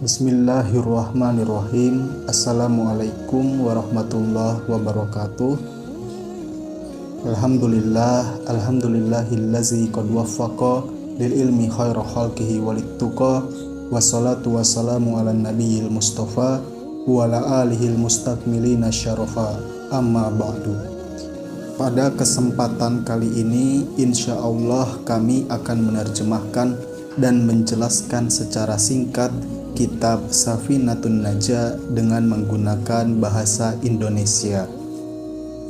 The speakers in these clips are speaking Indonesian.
Bismillahirrahmanirrahim. Assalamualaikum warahmatullahi wabarakatuh. Alhamdulillahillazi qad waffaqa lil ilmi khaira khalqihi walittuqa. Wassalatu wassalamu ala nabiyil mustafa wa ala alihil mustakmilina syarafa. Amma ba'du. Pada kesempatan kali ini insya Allah kami akan menerjemahkan dan menjelaskan secara singkat kitab Safinatun Najah dengan menggunakan bahasa Indonesia,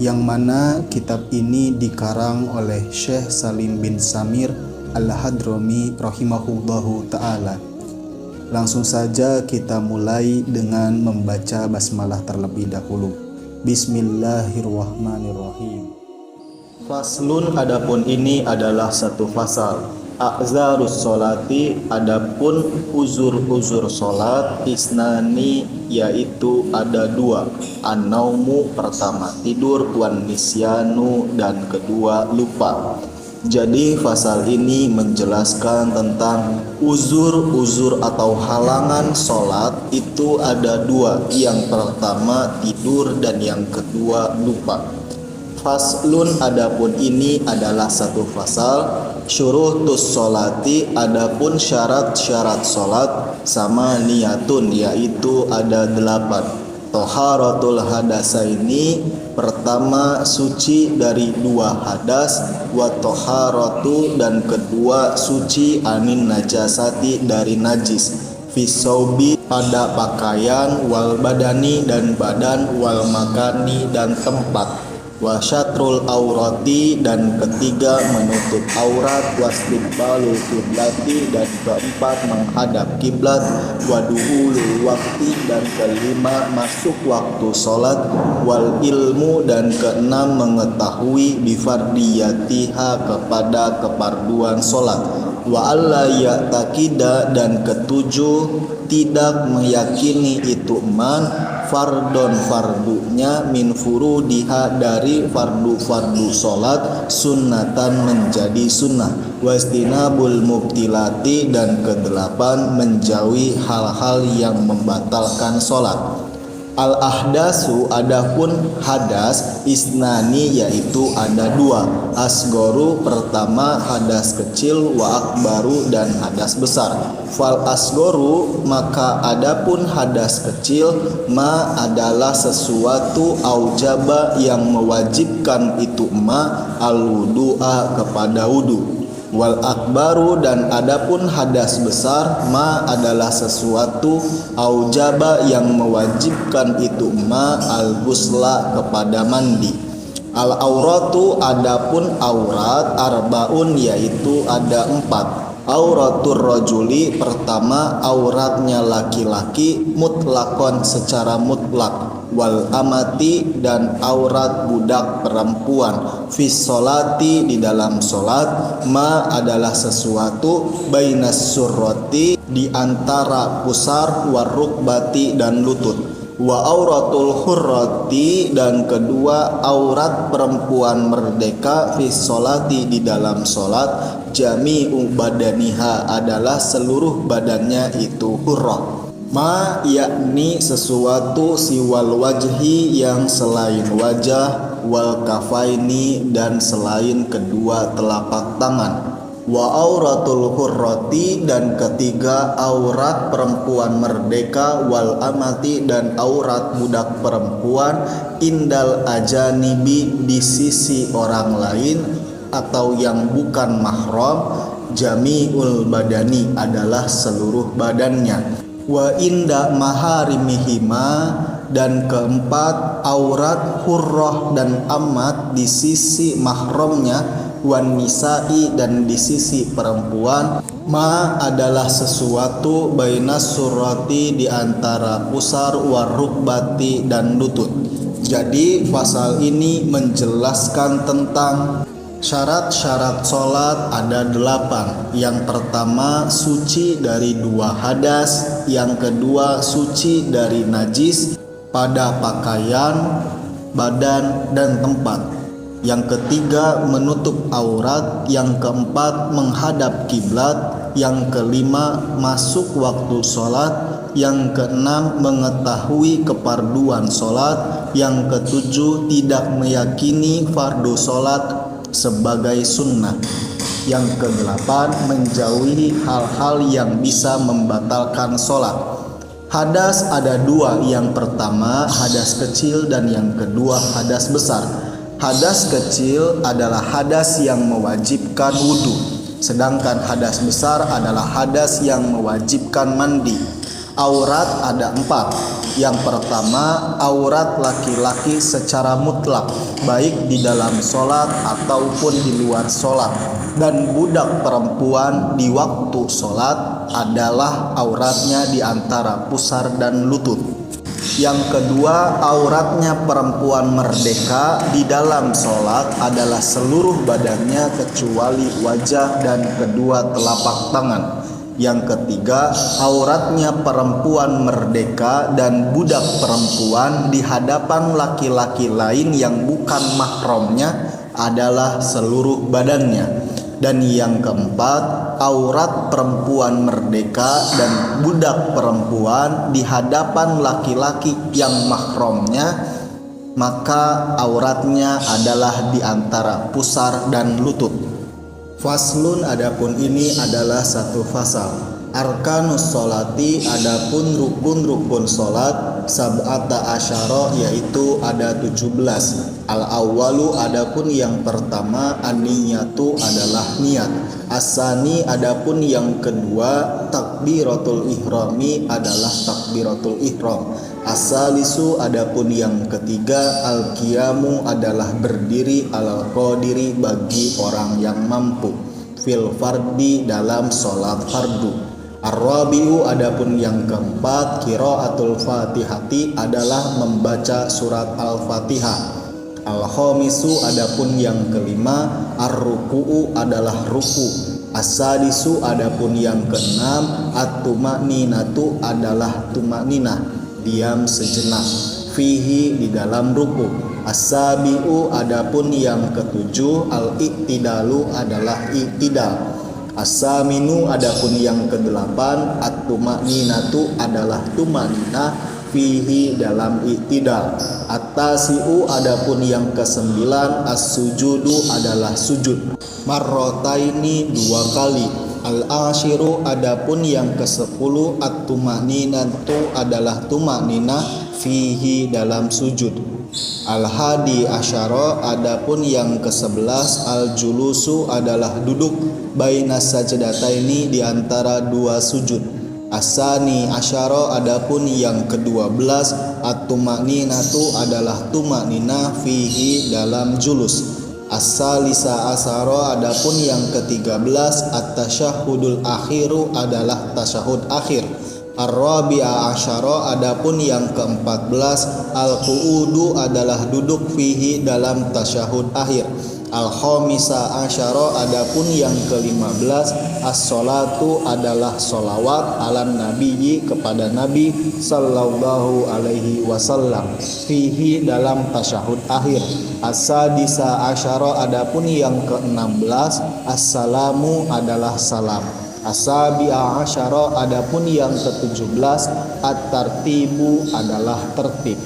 yang mana kitab ini dikarang oleh Syekh Salim bin Samir Al-Hadrami rahimahullahu ta'ala. Langsung saja kita mulai dengan membaca basmalah terlebih dahulu. Bismillahirrahmanirrahim. Faslun, adapun ini adalah satu fasal. A'zarus sholati, adapun uzur-uzur sholat, isnani, yaitu ada dua. An-naumu, pertama tidur, wan nisyanu, dan kedua lupa. Jadi fasal ini menjelaskan tentang uzur-uzur atau halangan sholat itu ada dua. Yang pertama tidur dan yang kedua lupa. Faslun, adapun ini adalah satu fasal. Syurutus sholati, adapun syarat-syarat sholat, sama niyatun, yaitu ada 8. Toharatul hadasaini, pertama suci dari 2 hadas, wa toharatu, dan kedua suci anin najasati, dari najis, fisaubi, pada pakaian, wal badani, dan badan, wal makani, dan tempat, wa syatrul aurati, dan ketiga menutup aurat, wastiqbalul kiblati, dan keempat menghadap kiblat, wa duhulul wakti, dan kelima masuk waktu sholat, wal ilmu, dan keenam mengetahui bifardiyatiha, kepada keparduan sholat, wa alla ya'taqida, dan ketujuh tidak meyakini itu fardon, fardunya, min furudiha, dari fardu-fardu sholat, sunnatan, menjadi sunnah, wastinabul mubtilati, dan kedelapan menjauhi hal-hal yang membatalkan sholat. Al-ahdasu, adapun hadas, isnani, yaitu ada 2. Asgoru, pertama hadas kecil, wa akbaru, dan hadas besar. Fal asgoru, maka adapun hadas kecil, ma adalah sesuatu aujaba, yang mewajibkan itu al-wudu'a, kepada wudu. Wal akbaru, dan adapun hadas besar, ma adalah sesuatu aujaba, yang mewajibkan itu al-ghusla, kepada mandi. Al auratu, adapun aurat, arbaun, yaitu ada 4. Auratur rajuli, pertama auratnya laki-laki, mutlakon, secara mutlak, wal amati, dan aurat budak perempuan, fis sholati, di dalam sholat, ma adalah sesuatu bainas surroti, di antara pusar, warukbati, dan lutut. Wa auratul hurrati, dan kedua aurat perempuan merdeka, fis sholati, di dalam sholat, jami'u badaniha, adalah seluruh badannya itu hurrah. Ma, yakni sesuatu, siwal wajhi, yang selain wajah, wal kafaini, dan selain kedua telapak tangan. Wa auratul hurrati, dan ketiga aurat perempuan merdeka, wal amati, dan aurat budak perempuan, indal ajanibi, di sisi orang lain atau yang bukan mahram, jami'ul badani, adalah seluruh badannya. Wa inda maharimihima, dan keempat aurat hurrah dan amat di sisi mahramnya, wan nisa'i, dan di sisi perempuan, ma adalah sesuatu bainas surati, di antara pusar, warukbati, dan lutut. Jadi pasal ini menjelaskan tentang syarat-syarat sholat ada 8. Yang pertama suci dari 2 hadas, yang kedua suci dari najis pada pakaian, badan, dan tempat, yang ketiga menutup aurat, yang keempat menghadap kiblat, Yang kelima, masuk waktu sholat. Yang keenam, mengetahui keparduan sholat. Yang ketujuh, tidak meyakini fardu sholat sebagai sunnah. Yang kedelapan, menjauhi hal-hal yang bisa membatalkan sholat. Hadas ada dua, yang pertama hadas kecil dan yang kedua hadas besar. Hadas kecil adalah hadas yang mewajibkan wudhu, sedangkan hadas besar adalah hadas yang mewajibkan mandi. Aurat ada 4. Yang pertama, aurat laki-laki secara mutlak, baik di dalam sholat ataupun di luar sholat. Dan budak perempuan di waktu sholat adalah auratnya di antara pusar dan lutut. Yang kedua, auratnya perempuan merdeka di dalam sholat adalah seluruh badannya kecuali wajah dan kedua telapak tangan. Yang ketiga, auratnya perempuan merdeka dan budak perempuan di hadapan laki-laki lain yang bukan mahramnya adalah seluruh badannya. Dan yang keempat, aurat perempuan merdeka dan budak perempuan di hadapan laki-laki yang mahramnya, maka auratnya adalah di antara pusar dan lutut. Faslun, adapun ini adalah satu fasal. Arkanus sholati, adapun rukun-rukun sholat, sab'ata asyara, yaitu ada 17. Al-awwalu, adapun yang pertama, an-niyatu adalah niat. As-sani, adapun yang kedua, takbiratul ihrami adalah takbiratul ihram. As-salisu, adapun yang ketiga, al-qiyamu adalah berdiri alal qadiri bagi orang yang mampu, fil fardi dalam sholat fardu. Ar-rabi'u, adapun yang keempat, qiraatul fatihati adalah membaca surat al-fatihah. Al-khamisu, adapun yang kelima, ar-ruku'u adalah ruku. As-sadisu, adapun yang keenam, at-tumaninatu adalah tumaninah, diam sejenak, fihi di dalam ruku. As-sabi'u, adapun yang ketujuh, al-i'tidalu adalah i'tidal. As-saminu, adapun yang kedelapan, at-tumaninatu adalah tumaninah, fihi dalam i'tidal. At-tasi'u, adapun yang kesembilan, as-sujudu adalah sujud, marrotaini 2 kali. Al-ashiru, adapun yang ke-10, at-tumaninatu adalah tumaninah, fihi dalam sujud. Al-hadi asyara, adapun yang ke-11, al-julusu adalah duduk, bainas sajdataini di antara 2 sujud. Asani asyara, adapun yang ke-12, at-tumaninatu adalah tumaninah, fihi dalam julus. As-salisa asyara, adapun yang ke-13, at-tasyahudul akhiru adalah tasyahud akhir. Ar-rabi'a asyara, adapun yang ke-14, al-qu'udu adalah duduk, fihi dalam tasyahud akhir. Al-khamisa asyara, adapun yang ke-15, as-sholatu adalah sholawat alan nabiyyi kepada Nabi sallallahu alaihi wasallam, fihi dalam tasyahud akhir. As-sadisa asyara, adapun yang ke-16, as-salamu adalah salam. As-sabi'a asyara, adapun yang ke-17, at-tartibu adalah tertib.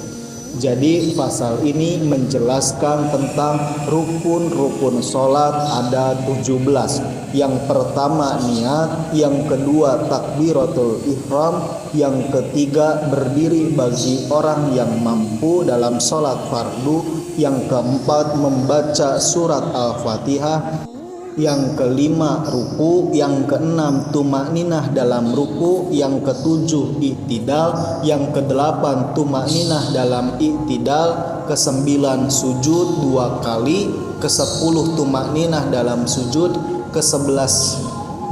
Jadi pasal ini menjelaskan tentang rukun-rukun sholat ada 17. Yang pertama niat, yang kedua takbiratul ihram, yang ketiga berdiri bagi orang yang mampu dalam sholat fardu, yang keempat membaca surat al-fatihah, yang kelima ruku, yang keenam tumakninah dalam ruku, yang ketujuh i'tidal, yang kedelapan tumakninah dalam i'tidal, kesembilan sujud 2 kali, ke-10 tumakninah dalam sujud, ke-11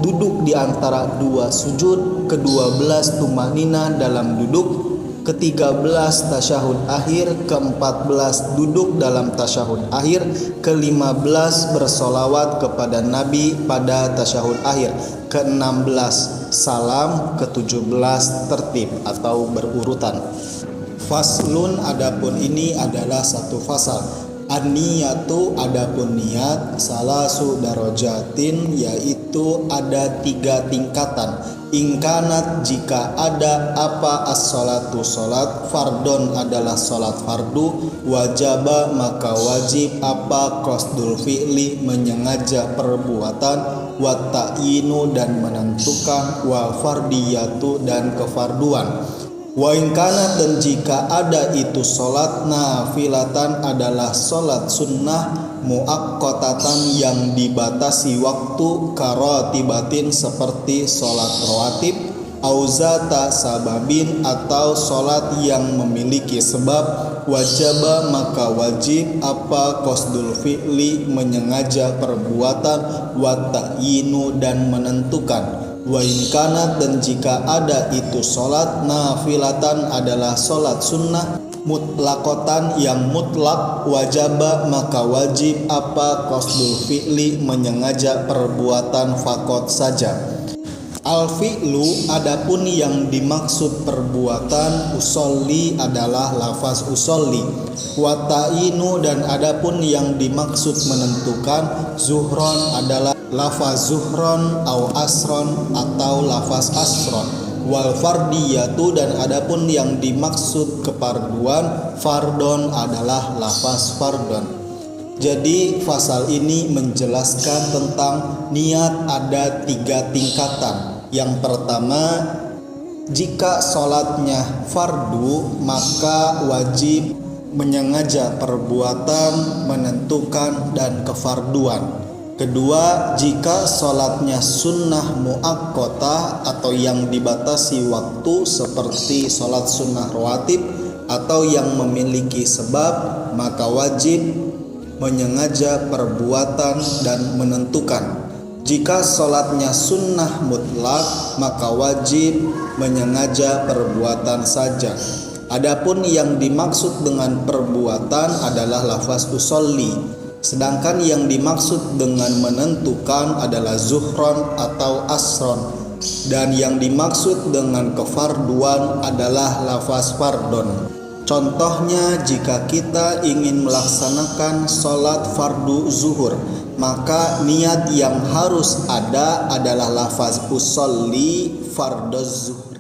duduk di antara 2 sujud, ke-12 tumakninah dalam duduk, ke-13 tasyahud akhir, ke-14 duduk dalam tasyahud akhir, ke-15 bersolawat kepada Nabi pada tasyahud akhir, ke-16 salam, ke-17 tertib atau berurutan. Faslun, adapun ini adalah satu fasal. An-niyatu, adapun niat, salasu darajatin, yaitu itu ada 3 tingkatan. Ingkanat, jika ada apa as-sholatu sholat, fardon adalah sholat fardu, wajaba maka wajib apa qasdul fi'li menyengaja perbuatan, wa ta'yinu dan menentukan, wa fardiyatu dan kefarduan. Wa ingkanat, dan jika ada itu sholat nafilatan adalah sholat sunnah, muaqqatatan yang dibatasi waktu, karotibatin seperti sholat rawatib, auzata sababin atau sholat yang memiliki sebab, wajaba maka wajib apa qasdul fi'li menyengaja perbuatan, wa ta'yinu dan menentukan. Wa ingkanat, dan jika ada itu sholat nafilatan adalah sholat sunnah, mutlakotan yang mutlak, wajaba maka wajib apa qasdul fi'li menyengaja perbuatan fakot saja. Al-fi'lu, adapun yang dimaksud perbuatan, usolli adalah lafaz usolli, wa ta'inu, dan adapun yang dimaksud menentukan, zuhron adalah lafaz zuhron au asron atau lafaz asron, wal fardiyatu, dan adapun yang dimaksud keparduan, fardon adalah lafaz fardon. Jadi pasal ini menjelaskan tentang niat ada 3 tingkatan. Yang pertama, jika sholatnya fardu maka wajib menyengaja perbuatan, menentukan dan kefarduan. Kedua, jika sholatnya sunnah muaqqatah atau yang dibatasi waktu seperti sholat sunnah rawatib atau yang memiliki sebab, maka wajib menyengaja perbuatan dan menentukan. Jika sholatnya sunnah mutlak maka wajib menyengaja perbuatan saja. Adapun yang dimaksud dengan perbuatan adalah lafaz usolli, sedangkan yang dimaksud dengan menentukan adalah zuhron atau asron, dan yang dimaksud dengan kefarduan adalah lafaz fardon. Contohnya, jika kita ingin melaksanakan sholat fardu zuhur, maka niat yang harus ada adalah lafaz usolli farduz zuhur.